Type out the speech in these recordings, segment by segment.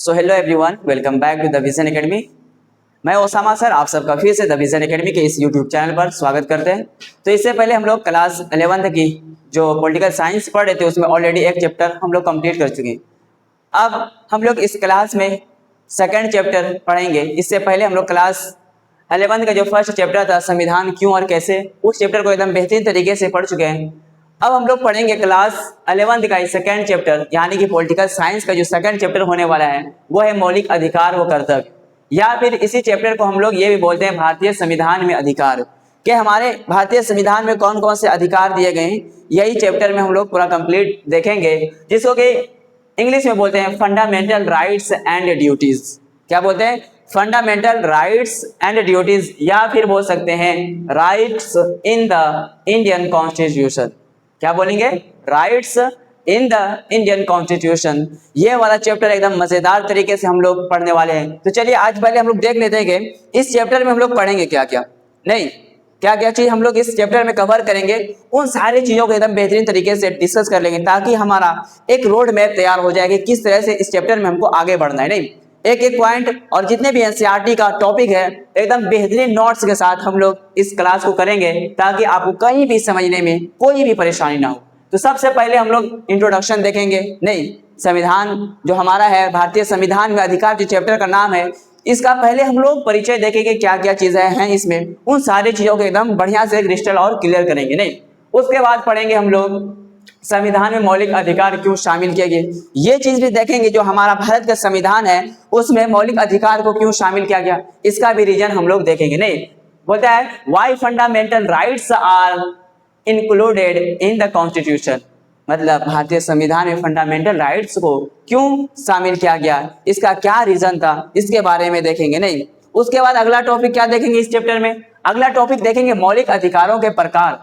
So hello everyone, welcome back to the Vision Academy. मैं Osama sir आप सबका फिर से द विजन एकेडमी के इस यूट्यूब चैनल पर स्वागत करते हैं। तो इससे पहले हम लोग क्लास 11th की जो पॉलिटिकल साइंस पढ़ रहे थे उसमें ऑलरेडी एक चैप्टर हम लोग कंप्लीट कर चुके हैं। अब हम लोग इस क्लास में सेकेंड चैप्टर पढ़ेंगे। इससे पहले हम लोग क्लास 11th का जो फर्स्ट चैप्टर था संविधान क्यों और कैसे, उस चैप्टर को एकदम बेहतरीन तरीके से पढ़ चुके हैं। अब हम लोग पढ़ेंगे क्लास 11th का सेकेंड चैप्टर, यानी कि पॉलिटिकल साइंस का जो सेकेंड चैप्टर होने वाला है वो है मौलिक अधिकार व कर्तव्य, या फिर इसी चैप्टर को हम लोग ये भी बोलते हैं भारतीय संविधान में अधिकार। कि हमारे भारतीय संविधान में कौन कौन से अधिकार दिए गए हैं, यही चैप्टर में हम लोग पूरा कंप्लीट देखेंगे, जिसको कि इंग्लिश में बोलते हैं फंडामेंटल राइट्स एंड ड्यूटीज। क्या बोलते हैं? फंडामेंटल राइट्स एंड ड्यूटीज, या फिर बोल सकते हैं rights in the Indian constitution. क्या बोलेंगे? Rights in the Indian constitution. ये वाला चैप्टर एकदम मजेदार तरीके से हम लोग पढ़ने वाले हैं। तो चलिए आज पहले हम लोग देख लेते हैं कि इस चैप्टर में हम लोग पढ़ेंगे क्या क्या नहीं, क्या क्या चीज हम लोग इस चैप्टर में कवर करेंगे। उन सारी चीजों को एकदम बेहतरीन तरीके से डिस्कस कर लेंगे, ताकि हमारा एक रोड मैप तैयार हो जाए कि किस तरह से इस चैप्टर में हमको आगे बढ़ना है। नहीं, एक एक पॉइंट और जितने भी एनसीईआरटी का टॉपिक है एकदम बेहतरीन नोट्स के साथ हम लोग इस क्लास को करेंगे, ताकि आपको कहीं भी समझने में कोई भी परेशानी ना हो। तो सबसे पहले हम लोग इंट्रोडक्शन देखेंगे। नहीं, संविधान जो हमारा है, भारतीय संविधान में अधिकार जो चैप्टर का नाम है, इसका पहले हम लोग परिचय देखेंगे, क्या क्या चीजें हैं इसमें, उन सारी चीजों को एकदम बढ़िया से क्रिस्टल और क्लियर करेंगे। नहीं, उसके बाद पढ़ेंगे हम लोग संविधान में मौलिक अधिकार क्यों शामिल किए गए, ये चीज भी देखेंगे। जो हमारा भारत का संविधान है उसमें मौलिक अधिकार को क्यों शामिल किया गया, इसका भी रीजन हम लोग देखेंगे। नहीं, बोलता है why fundamental rights are included in the constitution, मतलब भारतीय संविधान में फंडामेंटल राइट्स को क्यों शामिल किया गया, इसका क्या रीजन था, इसके बारे में देखेंगे। नहीं, उसके बाद अगला टॉपिक क्या देखेंगे इस चैप्टर में? अगला टॉपिक देखेंगे मौलिक अधिकारों के प्रकार,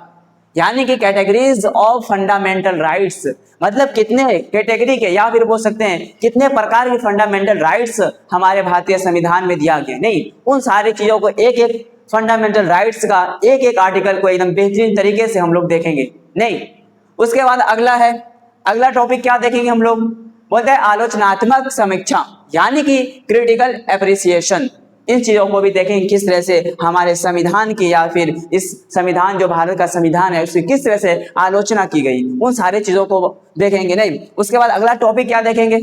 यानी कि कैटेगरीज ऑफ फंडामेंटल राइट्स, मतलब कितने कैटेगरी के या फिर बोल सकते हैं कितने प्रकार के फंडामेंटल राइट्स हमारे भारतीय संविधान में दिया गया। नहीं, उन सारी चीजों को एक एक फंडामेंटल राइट्स का एक एक आर्टिकल को एकदम बेहतरीन तरीके से हम लोग देखेंगे। नहीं, उसके बाद अगला टॉपिक क्या देखेंगे हम लोग? बोलते हैं आलोचनात्मक समीक्षा, यानी कि क्रिटिकल एप्रिसिएशन। इन चीजों को भी देखेंगे, किस तरह से हमारे संविधान की या फिर इस संविधान जो भारत का संविधान है उसकी किस तरह से आलोचना की गई, उन सारे चीजों को देखेंगे। नहीं, उसके बाद अगला टॉपिक क्या देखेंगे?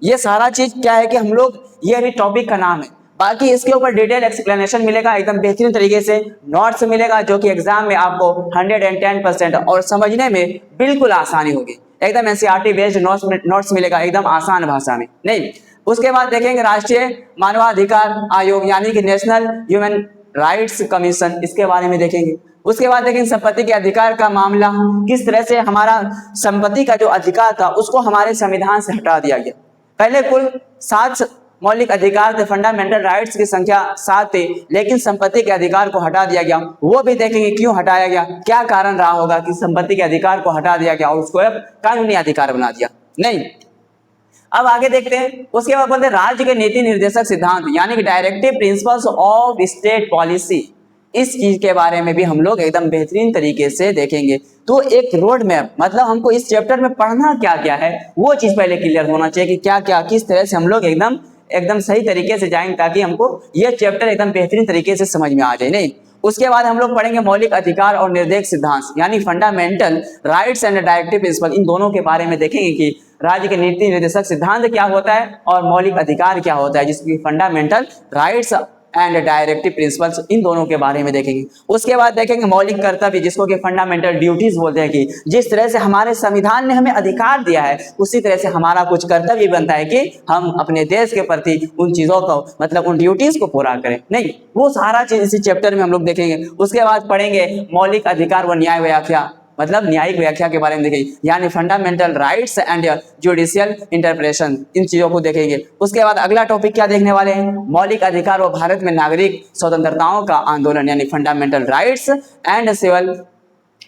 ये सारा चीज क्या है कि हम लोग, ये भी टॉपिक का नाम है, बाकी इसके ऊपर डिटेल एक्सप्लेनेशन मिलेगा, एकदम बेहतरीन तरीके से नोट्स मिलेगा, जो कि एग्जाम में आपको 110% और समझने में बिल्कुल आसानी होगी। एकदम एनसीईआरटी बेस्ड नोट्स मिलेगा, एकदम आसान भाषा में। नहीं, उसके बाद देखेंगे राष्ट्रीय मानवाधिकार आयोग, यानी कि नेशनल ह्यूमन राइट्स कमीशन, इसके बारे में देखेंगे। उसके बाद देखेंगे संपत्ति के अधिकार का मामला, किस तरह से हमारा संपत्ति का जो अधिकार था उसको हमारे संविधान से हटा दिया गया। पहले कुल 7 मौलिक अधिकार थे, फंडामेंटल राइट्स की संख्या 7 थी, लेकिन संपत्ति के अधिकार को हटा दिया गया। वो भी देखेंगे क्यों हटाया गया, क्या कारण रहा होगा कि संपत्ति के अधिकार को हटा दिया गया और उसको अब कानूनी अधिकार बना दिया। नहीं, अब आगे देखते हैं। उसके बाद बोलते हैं राज्य के नीति निर्देशक सिद्धांत, यानी कि directive principles of state policy. इस चीज के बारे में भी हम लोग एकदम बेहतरीन तरीके से देखेंगे। तो एक रोड मैप, मतलब हमको इस चैप्टर में पढ़ना क्या क्या है वो चीज पहले क्लियर होना चाहिए कि क्या क्या किस तरह से हम लोग एकदम सही तरीके से जाएंगे, ताकि हमको ये चैप्टर एकदम बेहतरीन तरीके से समझ में आ जाए। नहीं, उसके बाद हम लोग पढ़ेंगे मौलिक अधिकार और निर्देशक सिद्धांत, यानी fundamental rights and directive principle. इन दोनों के बारे में देखेंगे कि राज्य के नीति निर्देशक सिद्धांत क्या होता है और मौलिक अधिकार क्या होता है, जिसकी fundamental rights and directive principles, इन दोनों के बारे में देखेंगे। उसके बाद देखेंगे मौलिक कर्तव्य, जिसको कि फंडामेंटल ड्यूटीज बोलते हैं, कि जिस तरह से हमारे संविधान ने हमें अधिकार दिया है उसी तरह से हमारा कुछ कर्तव्य बनता है कि हम अपने देश के प्रति उन चीजों को, मतलब उन ड्यूटीज को पूरा करें। नहीं, वो सारा चीज इसी चैप्टर में हम लोग देखेंगे। उसके बाद पढ़ेंगे मौलिक अधिकार व न्याय व्याख्या, मतलब न्यायिक व्याख्या के बारे में देखेंगे, यानी fundamental rights and judicial interpretation, इन चीजों को देखेंगे। उसके बाद अगला टॉपिक क्या देखने वाले हैं? मौलिक अधिकार व भारत में नागरिक स्वतंत्रताओं का आंदोलन, यानी fundamental rights and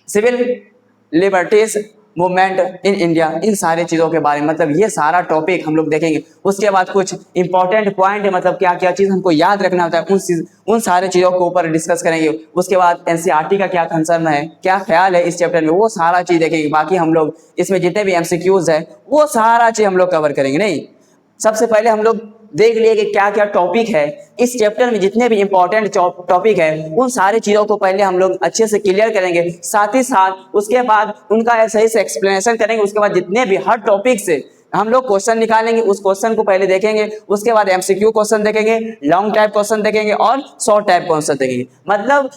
civil liberties movement in India. इन सारी चीजों के बारे में, मतलब ये सारा टॉपिक हम लोग देखेंगे। उसके बाद कुछ इंपॉर्टेंट पॉइंट, मतलब क्या क्या चीज हमको याद रखना होता है, उन सारे चीजों के ऊपर डिस्कस करेंगे। उसके बाद एनसीईआरटी का क्या कंसर्न है, क्या ख्याल है इस चैप्टर में, वो सारा चीज देखेंगे। बाकी हम लोग इसमें जितने भी एमसीक्यूज है वो सारा चीज हम लोग कवर करेंगे। नहीं, सबसे पहले हम लोग देख लिए कि क्या क्या टॉपिक है इस चैप्टर में, जितने भी इंपॉर्टेंट टॉपिक है उन सारी चीजों को पहले हम लोग अच्छे से क्लियर करेंगे, साथ ही साथ उसके बाद उनका सही से एक्सप्लेनेशन करेंगे। उसके बाद जितने भी हर टॉपिक से हम लोग क्वेश्चन निकालेंगे, उस क्वेश्चन को पहले देखेंगे, उसके बाद एमसीक्यू क्वेश्चन देखेंगे, लॉन्ग टाइप क्वेश्चन देखेंगे और शॉर्ट टाइप क्वेश्चन देखेंगे। मतलब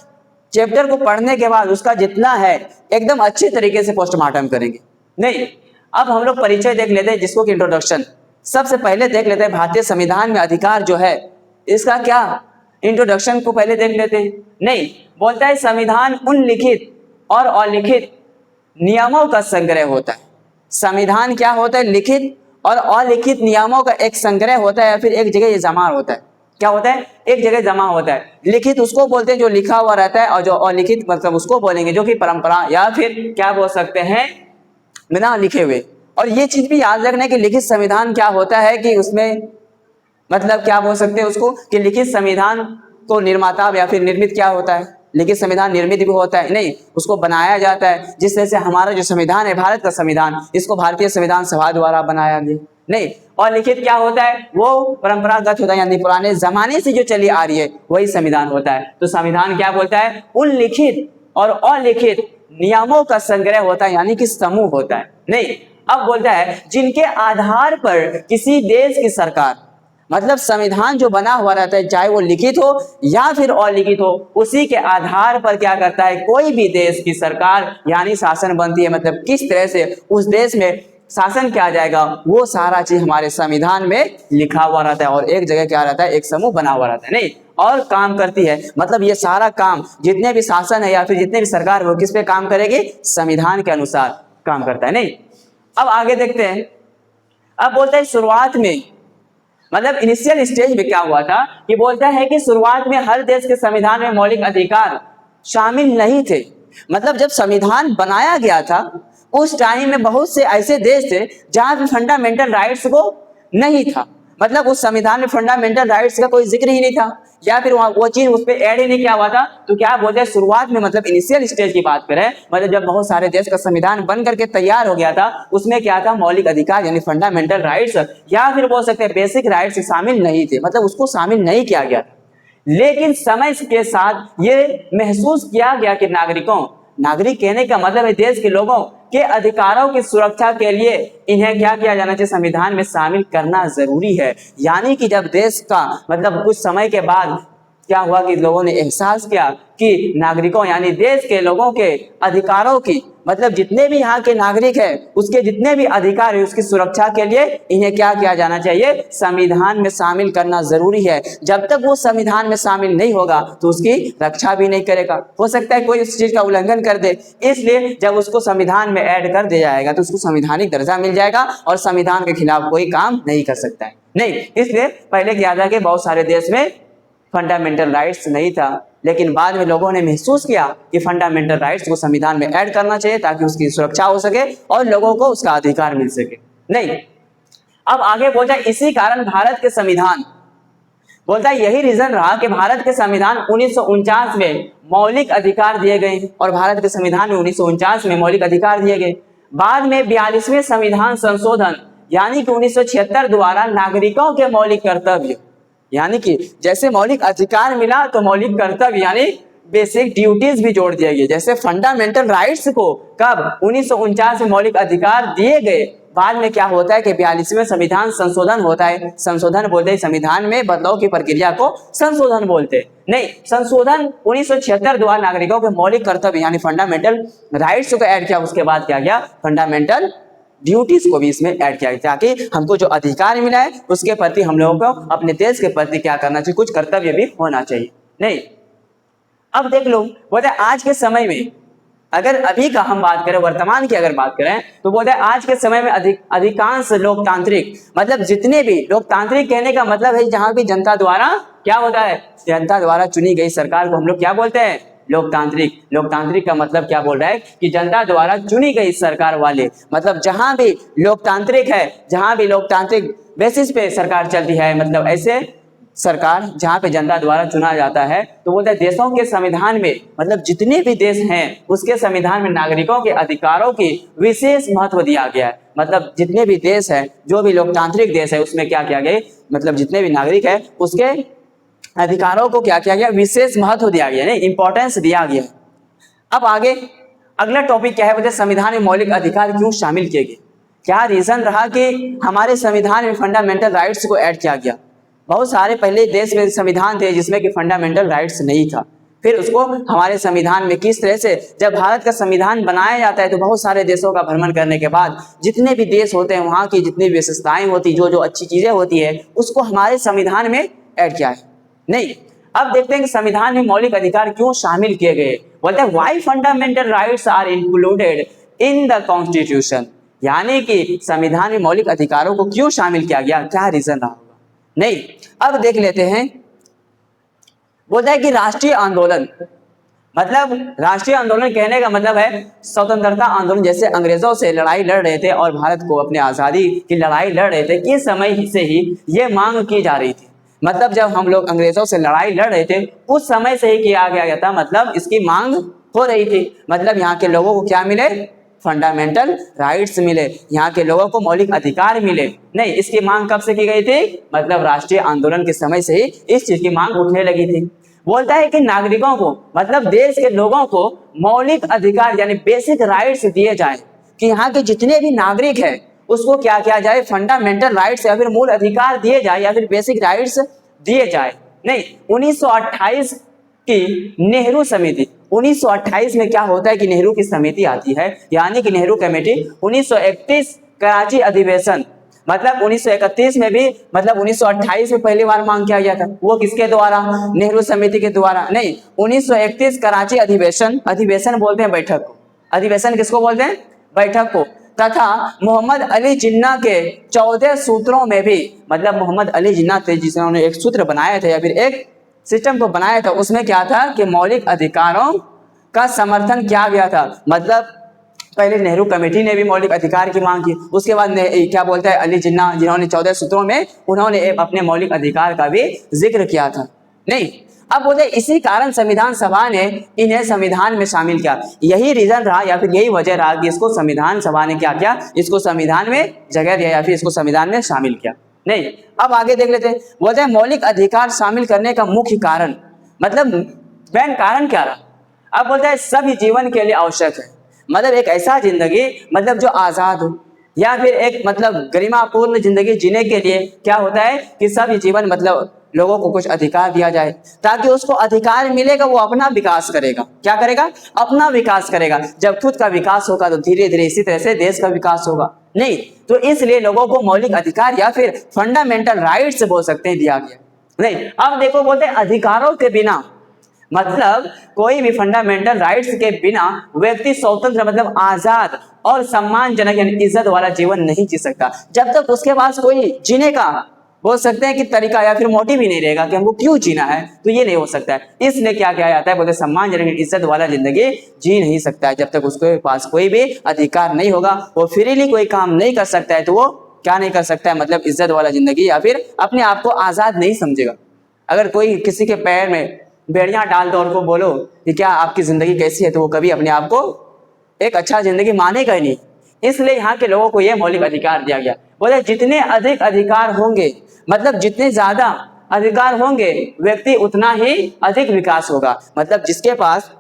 चैप्टर को पढ़ने के बाद उसका जितना है एकदम अच्छे तरीके से पोस्टमार्टम करेंगे। नहीं, अब हम लोग परिचय देख लेते हैं, जिसको कि इंट्रोडक्शन। सबसे पहले देख लेते हैं भारतीय संविधान में अधिकार जो है इसका क्या, इंट्रोडक्शन को पहले देख लेते हैं। नहीं, बोलता है संविधान उन लिखित और अलिखित नियमों का संग्रह होता है। संविधान क्या होता है, लिखित और अलिखित नियमों का एक संग्रह होता है, या फिर एक जगह जमा होता है। क्या होता है, एक जगह जमा होता है। लिखित उसको बोलते हैं जो लिखा हुआ रहता है, और जो अलिखित मतलब उसको बोलेंगे जो कि परंपरा या फिर क्या बोल सकते हैं, बिना लिखे हुए। और ये चीज भी याद रखना कि लिखित संविधान क्या होता है कि उसमें मतलब क्या बोल सकते हैं उसको कि लिखित संविधान को निर्माता या फिर निर्मित क्या होता है, लिखित संविधान निर्मित भी होता है, नहीं उसको बनाया जाता है। जिस तरह से हमारा जो संविधान है भारत का संविधान, इसको भारतीय संविधान सभा द्वारा बनाया गया। नहीं, और लिखित क्या होता है, वो परंपरागत होता है, यानी पुराने जमाने से जो चली आ रही है वही संविधान होता है। तो संविधान क्या बोलता है, उन लिखित और अलिखित नियमों का संग्रह होता है, यानी कि समूह होता है। नहीं, अब बोलता है जिनके आधार पर किसी देश की सरकार, मतलब संविधान जो बना हुआ रहता है चाहे वो लिखित हो या फिर अलिखित हो, उसी के आधार पर क्या करता है कोई भी देश की सरकार यानी शासन बनती है। मतलब किस तरह से उस देश में शासन किया जाएगा वो सारा चीज हमारे संविधान में लिखा हुआ रहता है, और एक जगह क्या रहता है, एक समूह बना हुआ रहता है। नहीं, और काम करती है, मतलब ये सारा काम जितने भी शासन है या फिर जितने भी सरकार है वो किस पे काम करेगी, संविधान के अनुसार काम करता है। नहीं, अब आगे देखते हैं। अब बोलता है शुरुआत में, मतलब इनिशियल स्टेज में क्या हुआ था कि बोलता है कि शुरुआत में हर देश के संविधान में मौलिक अधिकार शामिल नहीं थे। मतलब जब संविधान बनाया गया था उस टाइम में बहुत से ऐसे देश थे जहां पे फंडामेंटल राइट्स को नहीं था, मतलब उस संविधान में फंडामेंटल राइट्स का कोई जिक्र ही नहीं था, या फिर वो चीज उस पर ऐड ही नहीं किया हुआ था। तो क्या बोलते हैं शुरुआत में, मतलब इनिशियल स्टेज की बात करें, मतलब जब बहुत सारे देश का संविधान बन करके तैयार हो गया था उसमें क्या था, मौलिक अधिकार यानी फंडामेंटल राइट्स या फिर बोल सकते हैं बेसिक राइट्स शामिल नहीं थे, मतलब उसको शामिल नहीं किया गया था। लेकिन समय के साथ ये महसूस किया गया कि नागरिक कहने का मतलब है देश के लोगों के अधिकारों की सुरक्षा के लिए इन्हें क्या किया जाना चाहिए, संविधान में शामिल करना जरूरी है। यानी कि जब देश का मतलब कुछ समय के बाद क्या हुआ कि लोगों ने एहसास किया कि नागरिकों यानी देश के लोगों के अधिकारों की, मतलब जितने भी यहाँ के नागरिक हैं उसके जितने भी अधिकार है उसकी सुरक्षा के लिए इन्हें क्या किया जाना चाहिए, संविधान में शामिल करना जरूरी है। जब तक वो संविधान में शामिल नहीं होगा तो उसकी रक्षा भी नहीं करेगा, हो सकता है कोई उस चीज का उल्लंघन कर दे, इसलिए जब उसको संविधान में ऐड कर दिया जाएगा तो उसको संवैधानिक दर्जा मिल जाएगा और संविधान के खिलाफ कोई काम नहीं कर सकता है। नहीं, इसलिए पहले क्या था कि बहुत सारे देश में फंडामेंटल राइट्स नहीं था, लेकिन बाद में लोगों ने महसूस किया कि फंडामेंटल राइट्स को संविधान में ऐड करना चाहिए ताकि उसकी सुरक्षा हो सके और लोगों को उसका अधिकार मिल सके। नहीं, अब आगे बोलता है इसी कारण भारत के संविधान, बोलता है यही रीजन रहा कि भारत के संविधान 1949 में मौलिक अधिकार दिए गए, और भारत के संविधान में 1949 में मौलिक अधिकार दिए गए। बाद में 42वें संविधान संशोधन यानी कि 1976 द्वारा नागरिकों के मौलिक कर्तव्य, यानी कि जैसे मौलिक अधिकार मिला तो मौलिक कर्तव्य यानी बेसिक ड्यूटीज भी जोड़ दिया गया। जैसे फंडामेंटल राइट्स को कब 1949 में मौलिक अधिकार दिए गए, बाद में क्या होता है कि 42वें संविधान संशोधन होता है। संशोधन बोलते हैं संविधान में बदलाव की प्रक्रिया को संशोधन बोलते हैं। नहीं, संशोधन 1976 द्वारा नागरिकों के मौलिक कर्तव्य यानी फंडामेंटल राइट्स को ऐड किया, उसके बाद क्या गया, फंडामेंटल ड्यूटीज को भी इसमें ऐड किया ताकि हमको जो अधिकार मिला है उसके प्रति हम लोगों को अपने देश के प्रति क्या करना चाहिए, कुछ कर्तव्य भी होना चाहिए। नहीं, अब देख लो बोलते आज के समय में अगर अभी का हम बात करें, वर्तमान की अगर बात करें तो बोलते हैं आज के समय में अधिकांश लोकतांत्रिक, मतलब जितने भी लोकतांत्रिक कहने का मतलब है जहां भी जनता द्वारा क्या होता है, जनता द्वारा चुनी गई सरकार को हम लोग क्या बोलते हैं, लोकतांत्रिक। लोकतांत्रिक का मतलब क्या बोल रहा है कि जनता द्वारा चुनी गई सरकार वाले, मतलब जहां भी लोकतांत्रिक है, जहां भी लोकतांत्रिक बेसिस पे सरकार चलती है, मतलब ऐसे सरकार जहाँ पे जनता द्वारा चुना जाता है, तो बोलते हैं देशों के संविधान में मतलब जितने भी देश हैं उसके संविधान में नागरिकों के अधिकारों की विशेष महत्व दिया गया है। मतलब जितने भी देश हैं, जो भी लोकतांत्रिक देश है, उसमें क्या किया गया, मतलब जितने भी नागरिक है उसके अधिकारों को क्या किया गया, विशेष महत्व दिया गया, नहीं इंपॉर्टेंस दिया गया। अब आगे अगला टॉपिक क्या है, बोलते संविधान में मौलिक अधिकार क्यों शामिल किए गए। क्या रीजन रहा कि हमारे संविधान में फंडामेंटल राइट्स को ऐड किया गया। बहुत सारे पहले देश में संविधान थे जिसमें कि फंडामेंटल राइट्स नहीं था, फिर उसको हमारे संविधान में किस तरह से जब भारत का संविधान बनाया जाता है तो बहुत सारे देशों का भ्रमण करने के बाद जितने भी देश होते हैं वहाँ की जितनी विशेषताएं होती, जो जो अच्छी चीजें होती है उसको हमारे संविधान में ऐड किया है। नहीं, अब देखते हैं कि संविधान में मौलिक अधिकार क्यों शामिल किए गए। बोलते हैं why fundamental rights are included in the constitution, यानी कि संविधान में मौलिक अधिकारों को क्यों शामिल किया गया, क्या रीजन रहा होगा। नहीं, अब देख लेते हैं। बोलता है कि राष्ट्रीय आंदोलन, मतलब राष्ट्रीय आंदोलन कहने का मतलब है स्वतंत्रता आंदोलन, जैसे अंग्रेजों से लड़ाई लड़ रहे थे और भारत को अपने आजादी की लड़ाई लड़ रहे थे, किस समय से ही ये मांग की जा रही थी। मतलब जब हम लोग अंग्रेजों से लड़ाई लड़ रहे थे उस समय से ही किया गया था, मतलब इसकी मांग हो रही थी। मतलब यहाँ के लोगों को क्या मिले, फंडामेंटल राइट्स मिले, यहाँ के लोगों को मौलिक अधिकार मिले। नहीं, इसकी मांग कब से की गई थी, मतलब राष्ट्रीय आंदोलन के समय से ही इस चीज की मांग उठने लगी थी। बोलता है कि नागरिकों को, मतलब देश के लोगों को मौलिक अधिकार यानी बेसिक राइट्स दिए जाए, कि यहाँ के जितने भी नागरिक है उसको क्या किया जाए, फंडामेंटल राइट्स या फिर मूल अधिकार दिए जाए या फिर बेसिक राइट्स दिए जाए। नहीं, 1928 की नेहरू समिति, 1928 में क्या होता है कि नेहरू की समिति आती है, यानी कि नेहरू कमेटी। 1931 कराची अधिवेशन, मतलब 1931 में भी, मतलब 1928 में पहली बार मांग किया गया था, वो किसके द्वारा, नेहरू समिति के द्वारा। नहीं, 1931 कराची अधिवेशन, अधिवेशन बोलते हैं बैठक को, अधिवेशन किसको बोलते हैं, बैठक को। तथा मोहम्मद अली जिन्ना के 14 सूत्रों में भी, मतलब मोहम्मद अली जिन्ना थे जिन्होंने एक सूत्र बनाया था या फिर एक सिस्टम को बनाया था, उसमें क्या था कि मौलिक अधिकारों का समर्थन किया गया था। मतलब पहले नेहरू कमेटी ने भी मौलिक अधिकार की मांग की, उसके बाद क्या बोलता है अली जिन्ना, जिन्होंने 14 सूत्रों में उन्होंने अपने मौलिक अधिकार का भी जिक्र किया था। नहीं, अब बोलते इसी कारण संविधान सभा ने इन्हें संविधान में शामिल किया। यही रीजन रहा या फिर यही वजह रहा कि इसको संविधान सभा ने क्या किया, इसको संविधान में जगह दिया या फिर इसको संविधान में शामिल किया। नहीं, अब आगे देख लेते हैं। बोलते हैं मौलिक अधिकार शामिल करने का मुख्य कारण, मतलब मेन कारण क्या रहा। अब बोलते हैं सभी जीवन के लिए आवश्यक है, मतलब एक ऐसा जिंदगी मतलब जो आजाद हो या फिर एक मतलब गरिमापूर्ण जिंदगी जीने के लिए क्या होता है कि सभी जीवन मतलब लोगों को कुछ अधिकार दिया जाए, ताकि उसको अधिकार मिलेगा वो अपना विकास करेगा। क्या करेगा, अपना विकास करेगा। जब खुद का विकास होगा तो धीरे धीरे इसी तरह से देश का विकास होगा। नहीं, तो इसलिए लोगों को मौलिक अधिकार या फिर फंडामेंटल राइट्स बोल सकते हैं, दिया गया। नहीं, अब देखो बोलते हैं अधिकारों के बिना, मतलब कोई भी फंडामेंटल राइट्स के बिना व्यक्ति स्वतंत्र मतलब आजाद और सम्मानजनक यानी इज्जत वाला जीवन नहीं जी सकता। जब तक उसके पास कोई जीने का बोल सकते हैं कि तरीका या फिर मोटिव ही नहीं रहेगा कि हमको क्यों जीना है, तो ये नहीं हो सकता है। इसलिए क्या किया जाता है, बोलते सम्मानजनक इज्जत वाला जिंदगी जी नहीं सकता है जब तक उसके पास कोई भी अधिकार नहीं होगा। वो फ्रीली कोई काम नहीं कर सकता है तो वो क्या नहीं कर सकता है, मतलब इज्जत वाला जिंदगी या फिर अपने आप को आजाद नहीं समझेगा। अगर कोई किसी के पैर में बेड़ियां डाल दो और को बोलो कि क्या आपकी जिंदगी कैसी है, तो वो कभी अपने आप को एक अच्छा जिंदगी मानेगा ही नहीं। इसलिए यहाँ के लोगों को यह मौलिक अधिकार दिया गया। बोले जितने अधिक अधिकार होंगे, मतलब जितने ज्यादा अधिकार होंगे व्यक्ति उतना ही अधिक विकास होगा। मतलब जिसके पास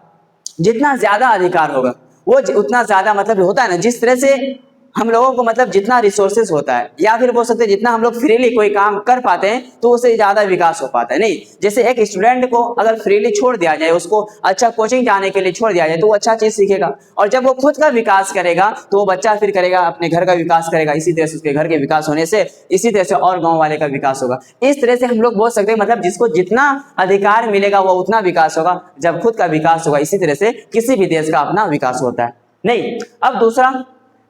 जितना ज्यादा अधिकार होगा वो उतना ज्यादा, मतलब होता है ना जिस तरह से हम लोगों को मतलब जितना रिसोर्सेज होता है या फिर बोल सकते हैं जितना हम लोग फ्रीली कोई काम कर पाते हैं तो उससे ज्यादा विकास हो पाता है। नहीं, जैसे एक स्टूडेंट को अगर फ्रीली छोड़ दिया जाए, उसको अच्छा कोचिंग जाने के लिए छोड़ दिया जाए तो वो अच्छा चीज सीखेगा, और जब वो खुद का विकास करेगा तो वो बच्चा फिर करेगा अपने घर का विकास करेगा। इसी तरह से उसके घर के विकास होने से इसी तरह से और गाँव वाले का विकास होगा। इस तरह से हम लोग बोल सकते हैं मतलब जिसको जितना अधिकार मिलेगा वो उतना विकास होगा जब खुद का विकास होगा। इसी तरह से किसी भी देश का अपना विकास होता है। नहीं, अब दूसरा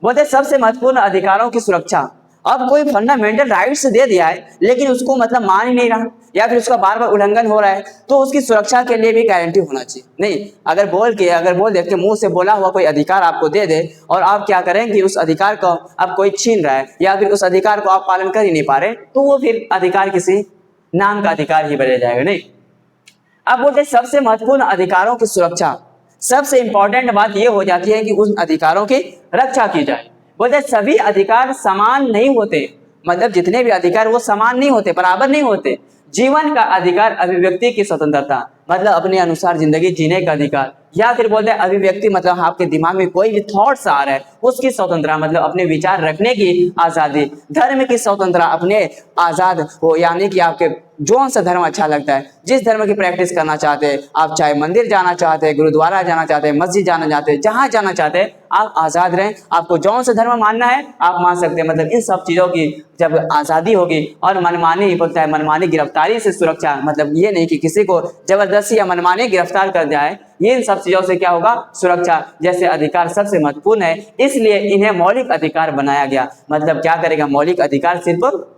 बोलते सबसे महत्वपूर्ण अधिकारों की सुरक्षा। अब कोई फंडामेंटल राइट्स दे दिया है लेकिन उसको मतलब मान ही नहीं रहा या फिर उसका बार बार उल्लंघन हो रहा है, तो उसकी सुरक्षा के लिए भी गारंटी होना चाहिए। नहीं, अगर बोल दे के मुंह से बोला हुआ कोई अधिकार आपको दे दे और आप क्या करें कि उस अधिकार को अब कोई छीन रहा है या फिर उस अधिकार को आप पालन कर ही नहीं पा रहे, तो वो फिर अधिकार किसी नाम का अधिकार ही बदल जाएगा। नहीं, अब बोलते सबसे महत्वपूर्ण अधिकारों की सुरक्षा, सबसे इंपॉर्टेंट बात यह हो जाती है कि उन अधिकारों की रक्षा की जाए। बोलते सभी अधिकार समान नहीं होते, मतलब जितने भी अधिकार वो समान नहीं होते, बराबर नहीं होते। जीवन का अधिकार, अभिव्यक्ति की स्वतंत्रता मतलब अपने अनुसार जिंदगी जीने का अधिकार, या फिर बोलते हैं अभिव्यक्ति मतलब आपके दिमाग में कोई भी थॉट्स आ रहा है उसकी स्वतंत्रता मतलब अपने विचार रखने की आजादी। धर्म की स्वतंत्रता, अपने आजाद हो, यानी कि आपके जो सा धर्म अच्छा लगता है, जिस धर्म की प्रैक्टिस करना चाहते हैं आप, चाहे मंदिर जाना चाहते हैं, गुरुद्वारा जाना चाहते हैं, मस्जिद जाना चाहते हैं, जहां जाना चाहते हैं आप आजाद रहें। आपको जौन सा धर्म मानना है आप मान सकते हैं। मतलब इन सब चीजों की जब आजादी होगी, और मनमानी बोलता है मनमानी गिरफ्तारी से सुरक्षा, मतलब ये नहीं कि किसी को जबरदस्ती या मनमानी गिरफ्तार कर जाए, ये इन सब चीजों से क्या होगा, सुरक्षा जैसे अधिकार सबसे महत्वपूर्ण है, इसलिए इन्हें मौलिक अधिकार बनाया गया। मतलब क्या करेगा, मौलिक अधिकार सिर्फ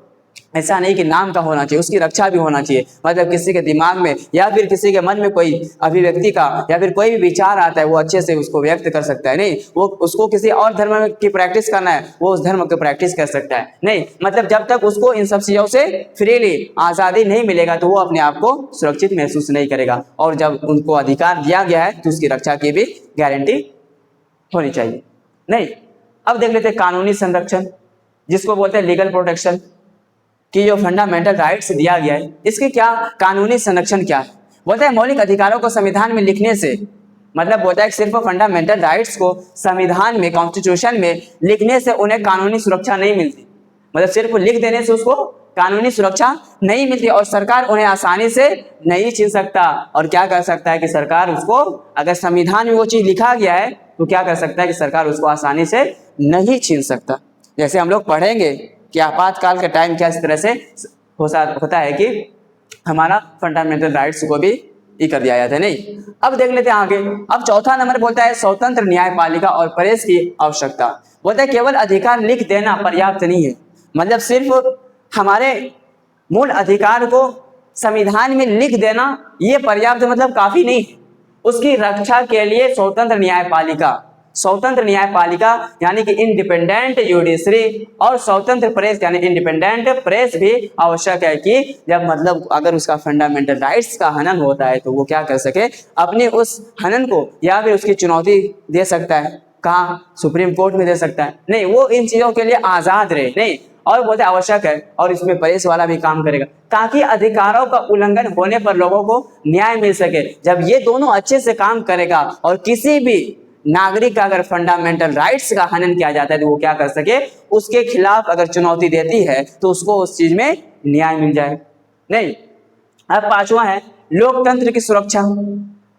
ऐसा नहीं कि नाम का होना चाहिए, उसकी रक्षा भी होना चाहिए। मतलब किसी के दिमाग में या फिर किसी के मन में कोई अभिव्यक्ति का या फिर कोई भी विचार आता है वो अच्छे से उसको व्यक्त कर सकता है। नहीं, वो उसको किसी और धर्म की प्रैक्टिस करना है वो उस धर्म की प्रैक्टिस कर सकता है। नहीं, मतलब जब तक उसको इन सब चीजों से फ्रीली आजादी नहीं मिलेगा तो वो अपने आप को सुरक्षित महसूस नहीं करेगा। और जब उनको अधिकार दिया गया है तो उसकी रक्षा की भी गारंटी होनी चाहिए। नहीं, अब देख लेते हैं कानूनी संरक्षण, जिसको बोलते हैं लीगल प्रोटेक्शन, कि जो फंडामेंटल राइट्स दिया गया है इसके क्या कानूनी संरक्षण क्या है। बोलता है मौलिक अधिकारों को संविधान में लिखने से, मतलब बोलता है सिर्फ फंडामेंटल राइट्स को संविधान में, कॉन्स्टिट्यूशन में लिखने से उन्हें कानूनी सुरक्षा नहीं मिलती। मतलब सिर्फ लिख देने से उसको कानूनी सुरक्षा नहीं मिलती, और सरकार उन्हें आसानी से नहीं छीन सकता। और क्या कर सकता है कि सरकार उसको, अगर संविधान में वो चीज लिखा गया है तो क्या कर सकता है कि सरकार उसको आसानी से नहीं छीन सकता। जैसे हम लोग पढ़ेंगे कि आपातकाल का टाइम क्या इस तरह से होता है कि हमारा फंडामेंटल राइट्स को भी ये कर दिया जाता है। नहीं, अब देख लेते हैं आगे। अब चौथा नंबर बोलता है स्वतंत्र न्यायपालिका और प्रेस की आवश्यकता। बोलता है केवल अधिकार लिख देना पर्याप्त नहीं है, मतलब सिर्फ हमारे मूल अधिकार को संविधान में लिख देना ये पर्याप्त मतलब काफी नहीं है। उसकी रक्षा के लिए स्वतंत्र न्यायपालिका यानी कि इंडिपेंडेंट जुडिशरी और स्वतंत्र प्रेस यानी इंडिपेंडेंट प्रेस भी आवश्यक है, कि जब मतलब अगर उसका फंडामेंटल राइट्स का हनन होता है तो वो क्या कर सके, अपने उस हनन को या फिर उसकी चुनौती दे सकता है। कहाँ, सुप्रीम कोर्ट में दे सकता है। नहीं, वो इन चीजों के लिए आजाद रहे। नहीं, और बोलते आवश्यक है, और इसमें प्रेस वाला भी काम करेगा ताकि अधिकारों का उल्लंघन होने पर लोगों को न्याय मिल सके। जब ये दोनों अच्छे से काम करेगा और किसी भी नागरिक का अगर फंडामेंटल राइट्स का हनन किया जाता है तो वो क्या कर सके, उसके खिलाफ अगर चुनौती देती है तो उसको उस चीज में न्याय मिल जाए। नहीं, अब पांचवा है लोकतंत्र की सुरक्षा।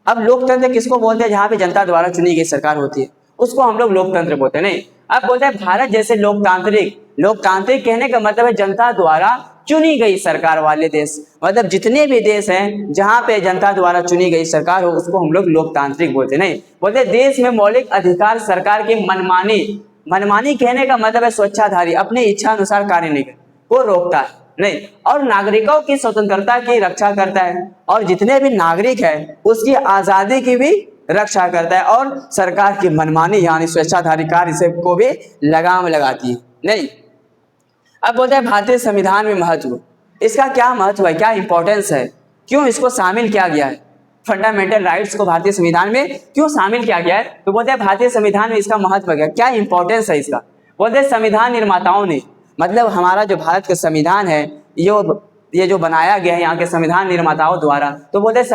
अब लोकतंत्र किसको बोलते हैं, जहां पे जनता द्वारा चुनी गई सरकार होती है उसको हम लोग लोकतंत्र बोलते हैं। नहीं, अब बोलते हैं भारत जैसे लोकतांत्रिक कहने का मतलब है जनता द्वारा चुनी गई सरकार वाले देश। मतलब जितने भी देश हैं जहां पे जनता द्वारा चुनी गई सरकार हो उसको हम लोग लोकतांत्रिक बोलते। नहीं, बोलते देश में मौलिक अधिकार सरकार की मनमानी कहने का मतलब है स्वेच्छाधारी, अपने इच्छा अनुसार कार्य नहीं कर, वो रोकता है। नहीं, और नागरिकों की स्वतंत्रता की रक्षा करता है, और जितने भी नागरिक है उसकी आजादी की भी रक्षा करता है, और सरकार की मनमानी यानी स्वेच्छाधारी कार्य से को भी लगाम लगाती है। नहीं, अब बोलते हैं भारतीय संविधान में महत्व, इसका क्या महत्व है, क्या इंपॉर्टेंस है, क्यों इसको शामिल किया गया है, फंडामेंटल राइट्स को भारतीय संविधान में क्यों शामिल किया गया है। तो बोलते हैं भारतीय संविधान में इसका महत्व क्या इंपॉर्टेंस है इसका। बोलते हैं संविधान निर्माताओं ने, मतलब हमारा जो भारत का संविधान है ये जो बनाया गया है यहाँ के संविधान निर्माताओं द्वारा, तो बोलते हैं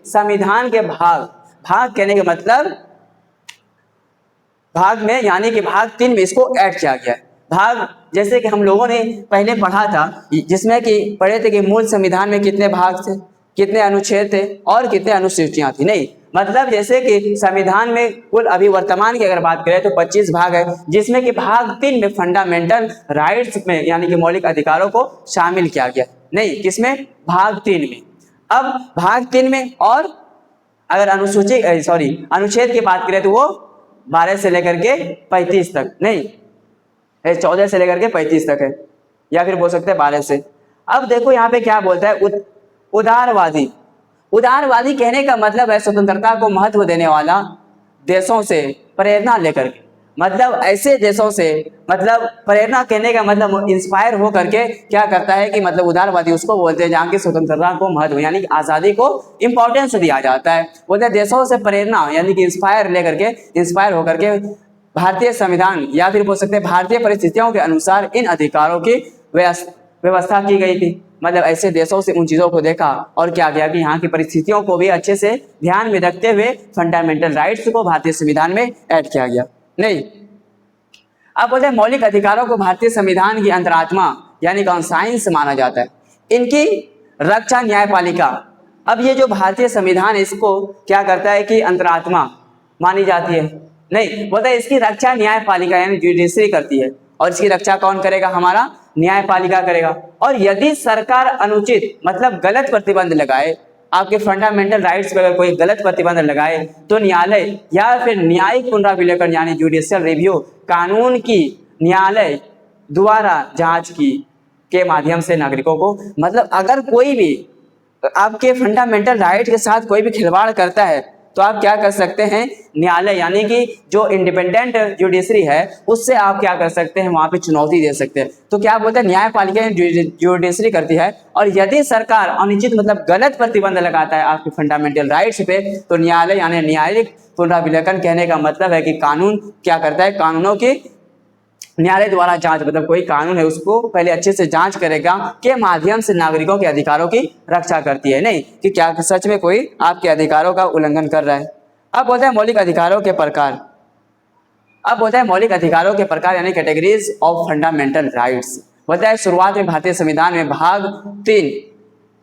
संविधान के भाग कहने का मतलब भाग में, यानी कि भाग 3 में इसको ऐड किया गया है। भाग जैसे कि हम लोगों ने पहले पढ़ा था, जिसमें कि पढ़े थे कि मूल संविधान में कितने भाग थे, कितने अनुच्छेद थे और कितने अनुसूचियां थी। नहीं, मतलब जैसे कि संविधान में कुल अभी वर्तमान की अगर बात करें तो 25 भाग है, जिसमें कि भाग 3 में फंडामेंटल राइट्स में यानी कि मौलिक अधिकारों को शामिल किया गया। नहीं, किसमें, भाग 3 में। अब भाग 3 में और अगर अनुच्छेद की बात करें तो वो 12 से लेकर के 35 तक, नहीं 14 से लेकर के 35 तक है, या फिर बोल सकते हैं 12 से। अब देखो यहाँ पे क्या बोलता है, उदारवादी कहने का मतलब है स्वतंत्रता को महत्व देने वाला, देशों से प्रेरणा लेकर के। मतलब ऐसे देशों से, मतलब प्रेरणा कहने का मतलब इंस्पायर हो करके क्या करता है कि मतलब उदारवादी उसको बोलते हैं जहाँ की स्वतंत्रता को महत्व यानी कि आज़ादी को इंपॉर्टेंस दिया जाता है। बोलते हैं देशों से प्रेरणा यानी कि इंस्पायर लेकर के, इंस्पायर होकर के भारतीय संविधान या फिर बोल सकते हैं भारतीय परिस्थितियों के अनुसार इन अधिकारों की व्यवस्था की गई थी। मतलब ऐसे देशों से उन चीज़ों को देखा और क्या किया कि यहाँ की परिस्थितियों को भी अच्छे से ध्यान में रखते हुए फंडामेंटल राइट्स को भारतीय संविधान में ऐड किया गया। नहीं, अब बोलते हैं मौलिक अधिकारों को भारतीय संविधान की अंतरात्मा यानी कॉन्साइंस माना जाता है। इनकी रक्षा न्यायपालिका, अब ये जो भारतीय संविधान है इसको क्या करता है कि अंतरात्मा मानी जाती है। नहीं, बोलता है इसकी रक्षा न्यायपालिका यानी जुडिशरी करती है और इसकी रक्षा कौन करेगा? हमारा न्यायपालिका करेगा। और यदि सरकार अनुचित मतलब गलत प्रतिबंध लगाए, आपके फंडामेंटल राइट्स पर अगर कोई गलत प्रतिबंध लगाए तो न्यायालय या फिर न्यायिक पुनराविलोकन यानी जुडिशियल रिव्यू कानून की न्यायालय द्वारा जांच की के माध्यम से नागरिकों को, मतलब अगर कोई भी आपके फंडामेंटल राइट के साथ कोई भी खिलवाड़ करता है तो आप क्या कर सकते हैं? न्यायालय यानी कि जो इंडिपेंडेंट जुडिशरी है उससे आप क्या कर सकते हैं? वहां पे चुनौती दे सकते हैं। तो क्या बोलते हैं? न्यायपालिका जुडिशरी करती है और यदि सरकार अनुचित मतलब गलत प्रतिबंध लगाता है आपके फंडामेंटल राइट्स पे तो न्यायालय यानी न्यायिक पुनराविलोकन कहने का मतलब है कि कानून क्या करता है? कानूनों की न्यायालय द्वारा जांच, मतलब कोई कानून है उसको पहले अच्छे से जांच करेगा के माध्यम से नागरिकों के अधिकारों की रक्षा करती है। नहीं कि क्या सच में कोई आपके अधिकारों का उल्लंघन कर रहा है। अब बोलते हैं मौलिक अधिकारों के प्रकार। अब बोलते हैं मौलिक अधिकारों के प्रकार यानी कैटेगरीज ऑफ फंडामेंटल राइट्स। बोलता है शुरुआत में भारतीय संविधान में भाग 3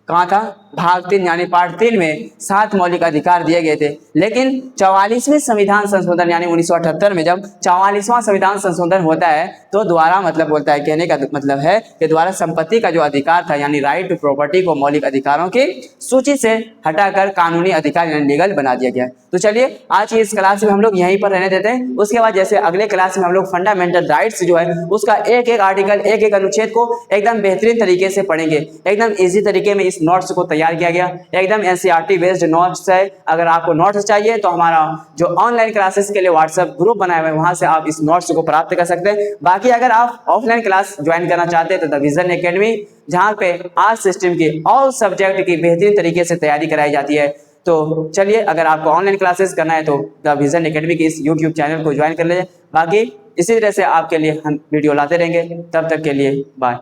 कहाँ था? भाग 3 यानी पार्ट 3 में 7 मौलिक अधिकार दिए गए थे। लेकिन 44वें संविधान संशोधन यानी 1978 में जब 44वां संविधान संशोधन होता है तो द्वारा मतलब बोलता है, कहने का मतलब है कि द्वारा संपत्ति का जो अधिकार था यानी राइट टू प्रॉपर्टी को मौलिक अधिकारों की सूची से हटाकर कानूनी अधिकार यानी लीगल बना दिया गया। तो चलिए आज की इस क्लास में हम लोग यहीं पर रहने देते हैं। उसके बाद जैसे अगले क्लास में हम लोग फंडामेंटल राइट्स जो है उसका एक एक आर्टिकल, एक एक अनुच्छेद को एकदम बेहतरीन तरीके से पढ़ेंगे। एकदम इजी तरीके में इस नोट्स को तैयार किया गया, एकदम एनसीईआरटी बेस्ड नोट्स है। अगर आपको नोट्स चाहिए तो हमारा जो ऑनलाइन क्लासेस के लिए व्हाट्सएप ग्रुप बनाया हुआ है वहां से आप इस नोट्स को प्राप्त कर सकते हैं। बाकी अगर आप ऑफलाइन क्लास ज्वाइन करना चाहते हैं तो द विजन एकेडमी, जहां पे आर्ट्स सिस्टम की ऑल सब्जेक्ट की बेहतरीन तरीके से तैयारी कराई जाती है। तो चलिए अगर आपको ऑनलाइन क्लासेस करना है तो द विजन एकेडमी के इस यूट्यूब चैनल को ज्वाइन कर लीजिए। बाकी इसी तरह से आपके लिए हम वीडियो लाते रहेंगे। तब तक के लिए बाय।